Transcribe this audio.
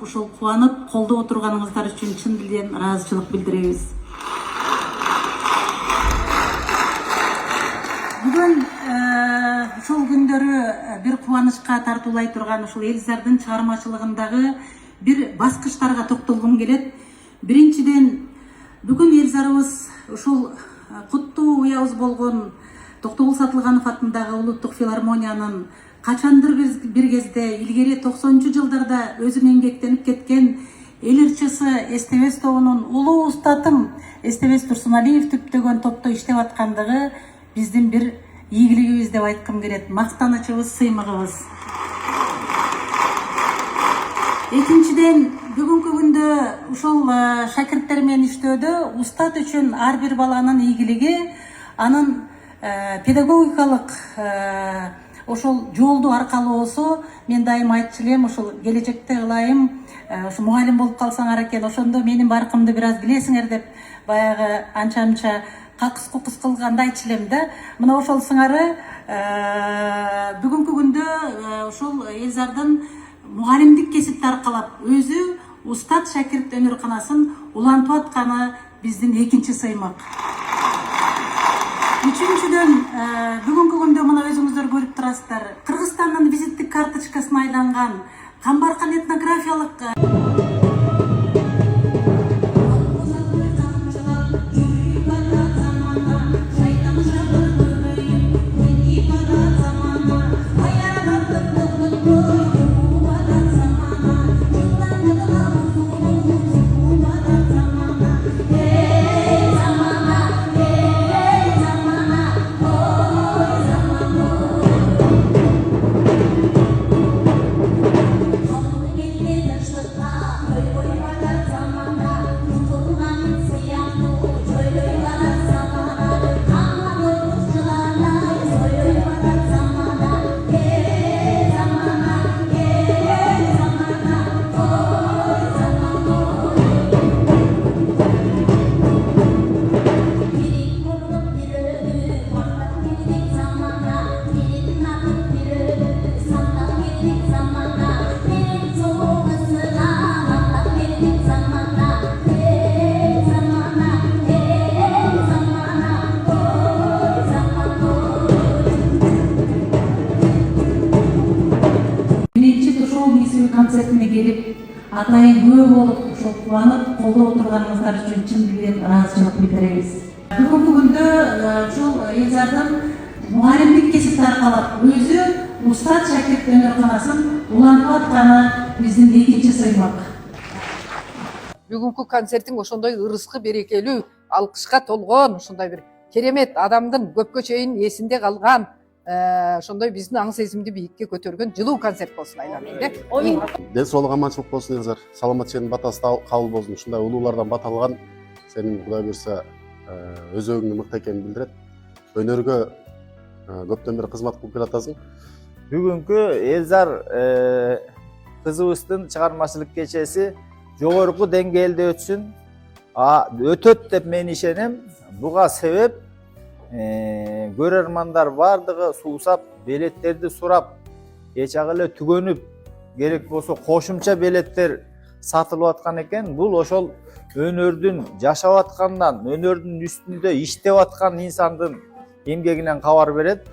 ушул кубанып колдоп отурганыңыздар үчүн чын дилден ыраазычылык билдиребиз. Бүгүн ушул күндөрү бир кубанычка тартуулай турган ушул Элзардын чыгармачылыгындагы бир баскычтарга токтолгум келет. Биринчиден, бүгүн Элзарыбыз ушул куттуу уябыз болгон Токтогул Сатылганов атындагы улуттук филармониянын качандыр бир кезде илгери 90-жылдарда өзү эмгектенип кеткен эл ырчысы Эстебес тобунун улуу устатым Эстебес Турсуналиев түптөгөн топто иштеп аткандыгы биздин бир ийгилигибиз деп айткым келет, мактанычыбыз, сыймыгыбыз. Экинчиден, бүгүнкү күндө ушул шакирттер менен иштөөдө устат үчүн ар бир баланын ийгилиги анын педагогикалык ошол жолду аркалоосу. Мен дайым айтчу элем, ушул келечекте ылайым ушу мугалим болуп калсаңар экен, ошондо менин баркымды бир аз билесиңер деп баягы анча какыс кукус кылганда айтчу элем да. Мына ошол сыңары бүгүнкү күндө ушул Элзардын мугалимдик кесипти аркалап өзү устат шакирт өнөрканасын улантып атканы биздин экинчи сыймык. Үчүнчүдөн, бүгүнкү күндө мына өзүңүздөр көрүп турасыздар, Кыргызстандын визиттик карточкасына айланган Камбаркан этнографиялык концертине келип, атайын күбө болуп, ошол кубанып, колдоп отурганыңыздар үчүн чын дилден ыраазычылык билдиребиз. Бүгүнкү күндө ушул Элзардын мугалимдик кесипти аркалап өзү устат шакирт өнөрканасын улантып атканы биздин экинчи сыймык. Бүгүнкү концертиң ошондой ырыскы, берекелүү, алкышка толгон, ошондой бир керемет адамдын көпкө чейин эсинде калган, ошондой биздин аң сезимди бийикке көтөргөн жылуу концерт болсун айланайын. Ден соолук, аманчылык болсун Элзар. Саламат сенин батасы кабыл болсун. Ушундай улуулардан бат алган сенин Кудай буйрса өзөгүңдүн мыкты экенин билдирет. Өнөргө көптөн бери кызмат кылып келатасың. Бүгүнкү Элзар кызыбыздын чыгармачылык кечеси жогорку деңгээлде өтсүн, өтөт деп мен ишенем. Буга себеп көрөрмандар бардыгы суусап, билеттерди сурап, эчак эле түгөнүп, керек болсо кошумча билеттер сатылып аткан экен. Бул ошол өнөрдүн жашап аткандан, өнөрдүн үстүндө иштеп аткан инсандын эмгегинен кабар берет.